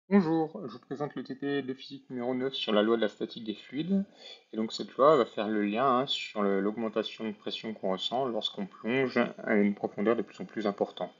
Bonjour, je vous présente le TP de physique numéro 9 sur la loi de la statique des fluides. Et donc cette loi va faire le lien sur l'augmentation de pression qu'on ressent lorsqu'on plonge à une profondeur de plus en plus importante.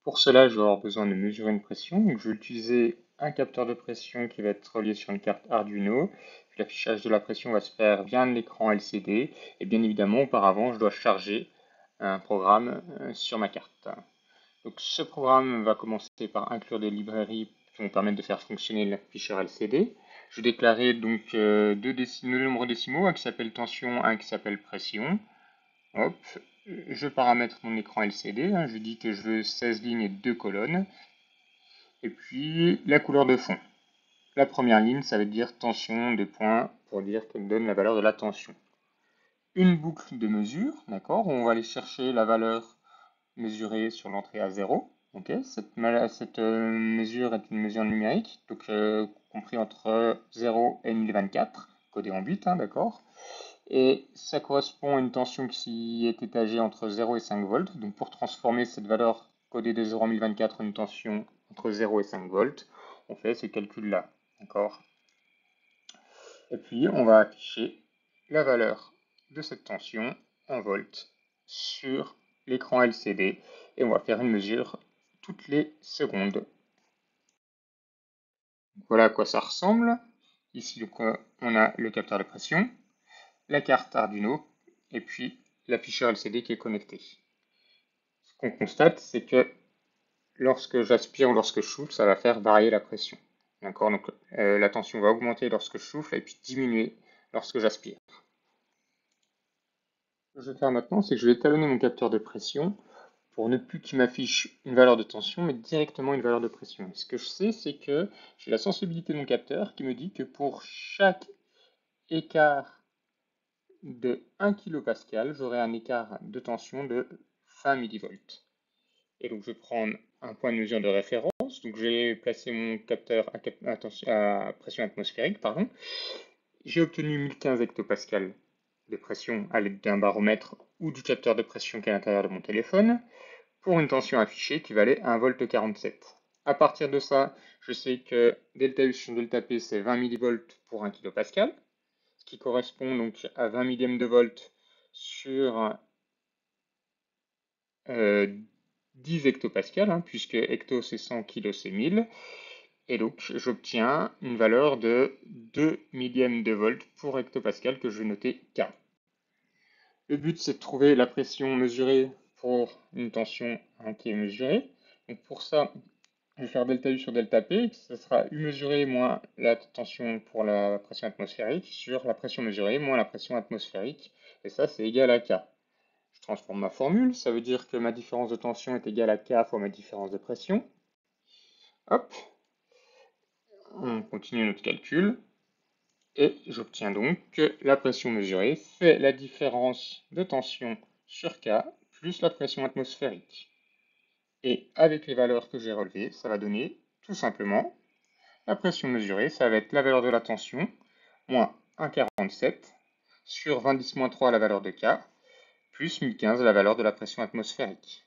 Pour cela, je vais avoir besoin de mesurer une pression. Donc je vais utiliser un capteur de pression qui va être relié sur une carte Arduino. Puis l'affichage de la pression va se faire via un écran LCD. Et bien évidemment, auparavant, je dois charger un programme sur ma carte. Donc ce programme va commencer par inclure des librairies qui vont permettre de faire fonctionner l'afficheur LCD. Je vais déclarer donc deux nombres décimaux, un qui s'appelle tension, un qui s'appelle pression. Hop, je paramètre mon écran LCD, je dis que je veux 16 lignes et 2 colonnes. Et puis la couleur de fond. La première ligne, ça veut dire tension, 2 points, pour dire qu'elle donne la valeur de la tension. Une boucle de mesure, d'accord, on va aller chercher la valeur mesurée sur l'entrée à 0. Okay. Cette mesure est une mesure numérique, donc compris entre 0 et 1024, codé en bits, d'accord. Et ça correspond à une tension qui est étagée entre 0 et 5 volts. Donc pour transformer cette valeur codée de 0 à 1024 en une tension entre 0 et 5 volts, on fait ce calcul-là, d'accord. Et puis on va afficher la valeur de cette tension en volts sur l'écran LCD et on va faire une mesure toutes les secondes. Voilà à quoi ça ressemble. Ici, donc, on a le capteur de pression, la carte Arduino et puis l'afficheur LCD qui est connecté. Ce qu'on constate, c'est que lorsque j'aspire ou lorsque je souffle, ça va faire varier la pression. D'accord. Donc la tension va augmenter lorsque je souffle et puis diminuer lorsque j'aspire. Ce que je vais faire maintenant, c'est que je vais étalonner mon capteur de pression pour ne plus qu'il m'affiche une valeur de tension, mais directement une valeur de pression. Et ce que je sais, c'est que j'ai la sensibilité de mon capteur qui me dit que pour chaque écart de 1 kPa, j'aurai un écart de tension de 20 millivolts. Et donc je vais prendre un point de mesure de référence. Donc j'ai placé mon capteur à pression atmosphérique, pardon. J'ai obtenu 1015 hectopascales de pression à l'aide d'un baromètre ou du capteur de pression qui est à l'intérieur de mon téléphone, pour une tension affichée qui valait 1,47 V. À partir de ça, je sais que delta U sur delta P, c'est 20 millivolts pour 1 kilopascal, ce qui correspond donc à 20 millièmes de volt sur 10 hectopascals, puisque hecto c'est 100, kilo c'est 1000. Et donc j'obtiens une valeur de 2 millièmes de volt pour hectopascal que je vais noter K. Le but, c'est de trouver la pression mesurée pour une tension qui est mesurée. Donc pour ça, je vais faire delta U sur delta P, ce sera U mesuré moins la tension pour la pression atmosphérique sur la pression mesurée moins la pression atmosphérique. Et ça, c'est égal à K. Je transforme ma formule, ça veut dire que ma différence de tension est égale à K fois ma différence de pression. Hop, on continue notre calcul. Et j'obtiens donc que la pression mesurée fait la différence de tension sur K plus la pression atmosphérique. Et avec les valeurs que j'ai relevées, ça va donner tout simplement la pression mesurée, ça va être la valeur de la tension, moins 1,47 sur 20 10 3 la valeur de K, plus 1015 la valeur de la pression atmosphérique.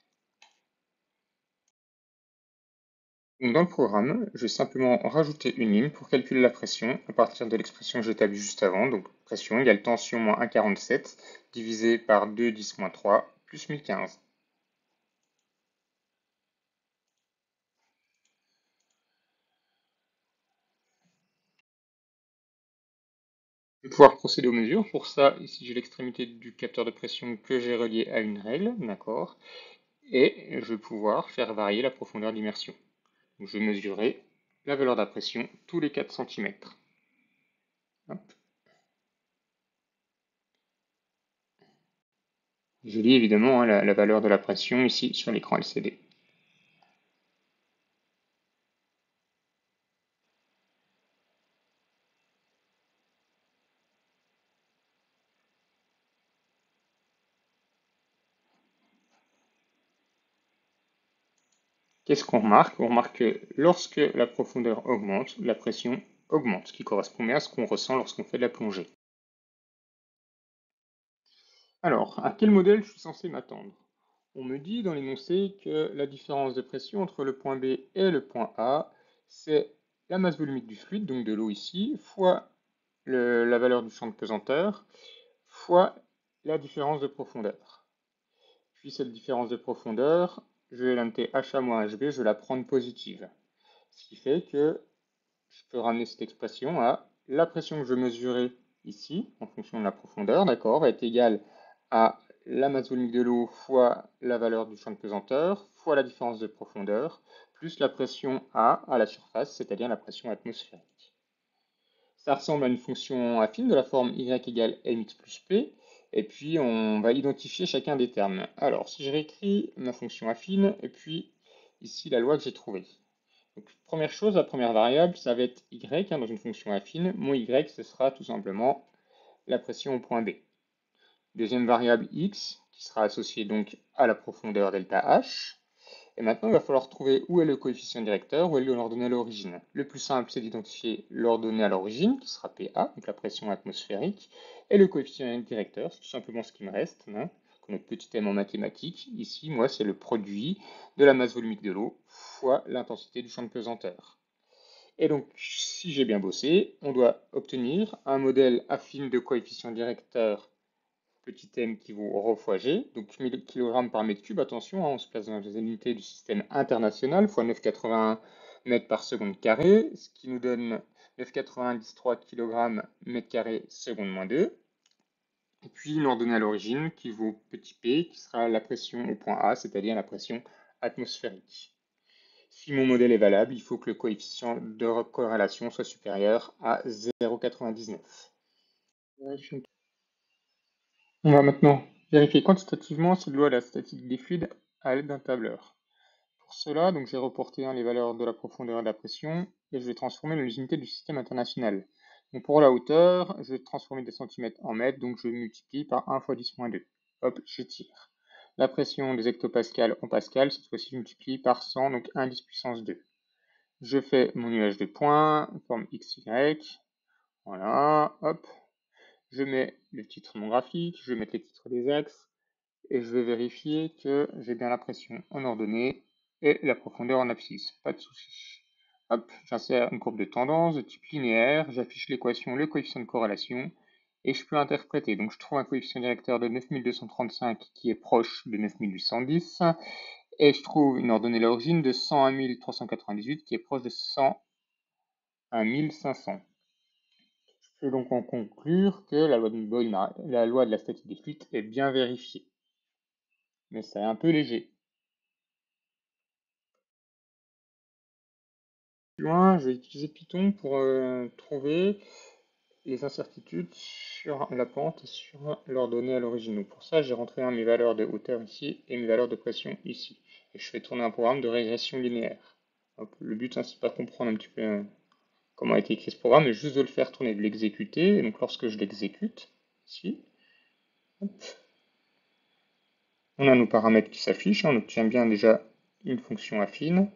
Donc dans le programme, je vais simplement rajouter une ligne pour calculer la pression à partir de l'expression que j'ai établie juste avant. Donc pression égale tension moins 1,47 divisé par 2 10 3 plus 1015. Je vais pouvoir procéder aux mesures. Pour ça, ici j'ai l'extrémité du capteur de pression que j'ai relié à une règle, d'accord, et je vais pouvoir faire varier la profondeur d'immersion. Donc je vais mesurer la valeur de la pression tous les 4 cm. Hop. Je lis évidemment la valeur de la pression ici sur l'écran LCD. Qu'est-ce qu'on remarque? On remarque que lorsque la profondeur augmente, la pression augmente, ce qui correspond bien à ce qu'on ressent lorsqu'on fait de la plongée. Alors, à quel modèle je suis censé m'attendre? On me dit dans l'énoncé que la différence de pression entre le point B et le point A, c'est la masse volumique du fluide, donc de l'eau ici, fois la valeur du champ de pesanteur, fois la différence de profondeur. Puis cette différence de profondeur, je vais la noter HA moins HB, je vais la prendre positive. Ce qui fait que je peux ramener cette expression à la pression que je mesurais ici, en fonction de la profondeur, d'accord, va être égale à la masse volumique de l'eau fois la valeur du champ de pesanteur, fois la différence de profondeur, plus la pression A à la surface, c'est-à-dire la pression atmosphérique. Ça ressemble à une fonction affine de la forme y égale mx plus p, et puis on va identifier chacun des termes. Alors, si je réécris ma fonction affine, et puis ici la loi que j'ai trouvée. Donc, première chose, la première variable, ça va être y, dans une fonction affine. Mon y, ce sera tout simplement la pression au point B. Deuxième variable x, qui sera associée donc à la profondeur delta h. Et maintenant, il va falloir trouver où est le coefficient directeur, où est l'ordonnée à l'origine. Le plus simple, c'est d'identifier l'ordonnée à l'origine, qui sera PA, donc la pression atmosphérique, et le coefficient directeur, c'est tout simplement ce qui me reste, hein, notre petit thème en mathématiques. Ici, moi, c'est le produit de la masse volumique de l'eau fois l'intensité du champ de pesanteur. Et donc, si j'ai bien bossé, on doit obtenir un modèle affine de coefficient directeur petit m qui vaut ρ fois g, donc 1000 kg par mètre cube, attention, hein, on se place dans les unités du système international, fois 9,81 mètres par seconde carré, ce qui nous donne 9,93 kg mètre carré seconde moins 2. Et puis une ordonnée à l'origine qui vaut petit p, qui sera la pression au point A, c'est-à-dire la pression atmosphérique. Si mon modèle est valable, il faut que le coefficient de corrélation soit supérieur à 0,99. On va maintenant vérifier quantitativement cette loi de la statique des fluides à l'aide d'un tableur. Pour cela, donc, j'ai reporté les valeurs de la profondeur et de la pression et je vais transformer les unités du système international. Donc pour la hauteur, je vais transformer des centimètres en mètres, donc je multiplie par 1 fois 10 moins 2. Hop, j'étire. La pression des hectopascales en pascal, cette fois-ci je multiplie par 100, donc 1 10 puissance 2. Je fais mon nuage de points, forme XY. Voilà, hop. Je mets le titre de mon graphique, je vais mettre les titres des axes, et je vais vérifier que j'ai bien la pression en ordonnée et la profondeur en abscisse. Pas de souci. Hop, j'insère une courbe de tendance de type linéaire, j'affiche l'équation, le coefficient de corrélation, et je peux interpréter. Donc je trouve un coefficient directeur de 9235 qui est proche de 9810, et je trouve une ordonnée à l'origine de 101 398 qui est proche de 101 500. Je peux donc en conclure que la loi de la statique des fluides est bien vérifiée. Mais c'est un peu léger. Plus loin, je vais utiliser Python pour trouver les incertitudes sur la pente et sur l'ordonnée à l'origine. Donc pour ça, j'ai rentré mes valeurs de hauteur ici et mes valeurs de pression ici. Et je fais tourner un programme de régression linéaire. Donc, le but, c'est pas de comprendre un petit peu comment a été écrit ce programme, mais juste de le faire tourner, de l'exécuter. Et donc lorsque je l'exécute, ici, hop, on a nos paramètres qui s'affichent. On obtient bien déjà une fonction affine.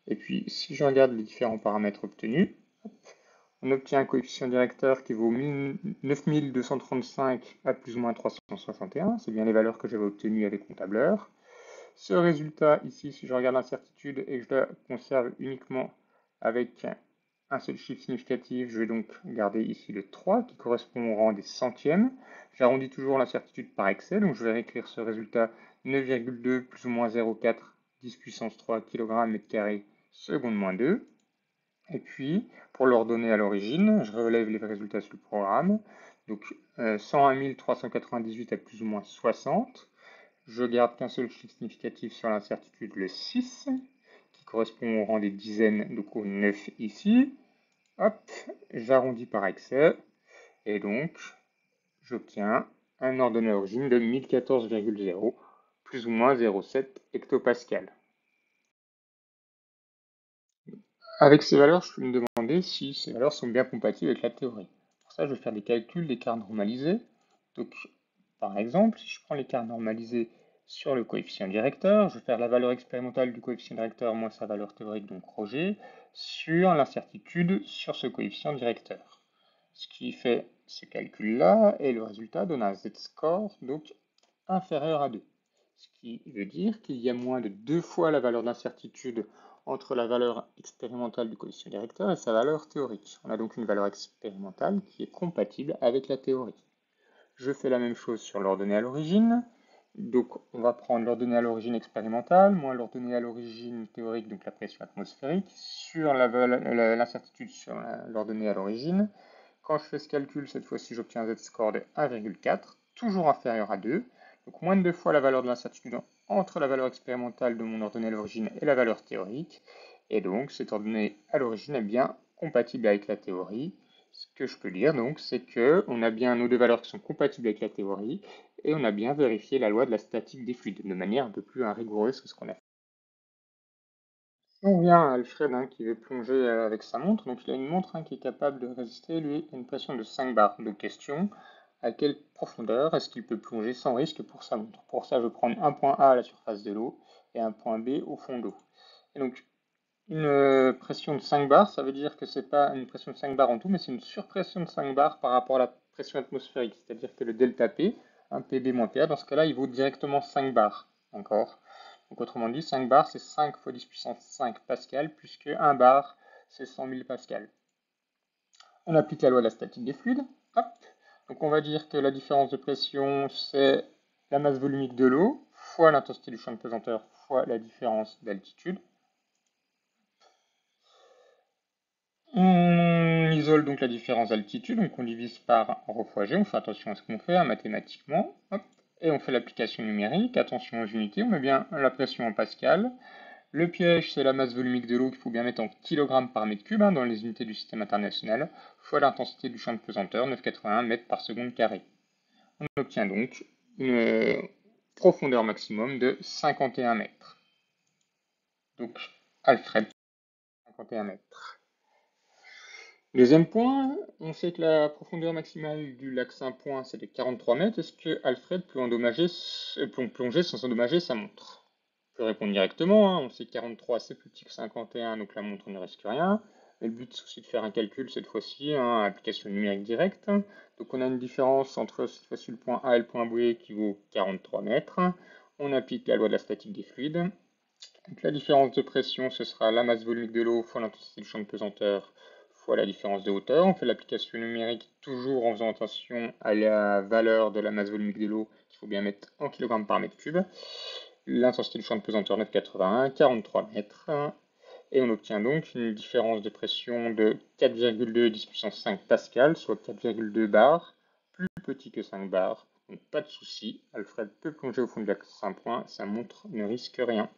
Et puis, si je regarde les différents paramètres obtenus, on obtient un coefficient directeur qui vaut 9235 à plus ou moins 361. C'est bien les valeurs que j'avais obtenues avec mon tableur. Ce résultat ici, si je regarde l'incertitude et que je la conserve uniquement avec un seul chiffre significatif, je vais donc garder ici le 3 qui correspond au rang des centièmes. J'arrondis toujours l'incertitude par excès, donc je vais réécrire ce résultat 9,2 plus ou moins 0,4 10 puissance 3 kg mètre carré seconde moins 2. Et puis, pour l'ordonnée à l'origine, je relève les résultats sur le programme. Donc, 101 398 à plus ou moins 60. Je garde qu'un seul chiffre significatif sur l'incertitude, le 6, qui correspond au rang des dizaines, donc au 9 ici. Hop, j'arrondis par excès. Et donc, j'obtiens un ordonnée à l'origine de 1014,0, plus ou moins 0,7 hectopascal. Avec ces valeurs, je peux me demander si ces valeurs sont bien compatibles avec la théorie. Pour ça, je vais faire des calculs d'écart normalisé. Donc, par exemple, si je prends l'écart normalisé sur le coefficient directeur, je vais faire la valeur expérimentale du coefficient directeur moins sa valeur théorique, donc ρg, sur l'incertitude sur ce coefficient directeur. Ce qui fait ces calculs-là, et le résultat donne un z-score, donc inférieur à 2. Ce qui veut dire qu'il y a moins de 2 fois la valeur d'incertitude entre la valeur expérimentale du coefficient directeur et sa valeur théorique. On a donc une valeur expérimentale qui est compatible avec la théorie. Je fais la même chose sur l'ordonnée à l'origine. Donc on va prendre l'ordonnée à l'origine expérimentale, moins l'ordonnée à l'origine théorique, donc la pression atmosphérique, sur l'incertitude sur l'ordonnée à l'origine. Quand je fais ce calcul, cette fois-ci, j'obtiens un z-score de 1,4, toujours inférieur à 2. Donc moins de 2 fois la valeur de l'incertitude entre la valeur expérimentale de mon ordonnée à l'origine et la valeur théorique. Et donc cette ordonnée à l'origine est bien compatible avec la théorie. Ce que je peux dire donc, c'est qu'on a bien nos deux valeurs qui sont compatibles avec la théorie et on a bien vérifié la loi de la statique des fluides de manière un peu plus rigoureuse que ce qu'on a fait. Si on vient à Alfred qui veut plonger avec sa montre, donc il a une montre qui est capable de résister lui à une pression de 5 bars. Donc question, à quelle profondeur est-ce qu'il peut plonger sans risque pour sa montre? Pour ça, je vais prendre un point A à la surface de l'eau et un point B au fond d'eau. Et donc une pression de 5 bars, ça veut dire que c'est pas une pression de 5 bars en tout, mais c'est une surpression de 5 bars par rapport à la pression atmosphérique. C'est-à-dire que le delta P, un PB moins PA, dans ce cas-là, il vaut directement 5 bars. D'accord? Donc autrement dit, 5 bars, c'est 5 fois 10 puissance 5 pascal, puisque 1 bar, c'est 100 000 pascal. On applique la loi de la statique des fluides. Hop. Donc on va dire que la différence de pression, c'est la masse volumique de l'eau, fois l'intensité du champ de pesanteur, fois la différence d'altitude. On isole donc la différence d'altitude, donc on divise par ρ fois g, on fait attention à ce qu'on fait mathématiquement, hop, et on fait l'application numérique, attention aux unités, on met bien la pression en pascal. Le piège, c'est la masse volumique de l'eau qu'il faut bien mettre en kg par mètre cube dans les unités du système international, fois l'intensité du champ de pesanteur, 9,81 mètres par seconde carré. On obtient donc une profondeur maximum de 51 mètres. Donc, Alfred, 51 mètres. Deuxième point, on sait que la profondeur maximale du lac Saint-Point, c'est de 43 mètres. Est-ce que Alfred peut plonger sans endommager sa montre? Je peux répondre directement, on sait que 43 c'est plus petit que 51, donc la montre ne risque rien. Mais le but c'est aussi de faire un calcul cette fois-ci, application numérique directe. Donc on a une différence entre cette fois-ci le point A et le point B qui vaut 43 mètres. On applique la loi de la statique des fluides. Donc la différence de pression, ce sera la masse volumique de l'eau fois l'intensité du champ de pesanteur fois la différence de hauteur. On fait l'application numérique toujours en faisant attention à la valeur de la masse volumique de l'eau qu'il faut bien mettre en kg par mètre cube. L'intensité du champ de pesanteur 9,81, 43 mètres. Et on obtient donc une différence de pression de 4,2 10 puissance 5 pascal, soit 4,2 bars, plus petit que 5 bars. Donc pas de souci, Alfred peut plonger au fond du lac Saint-Point, sa montre ne risque rien.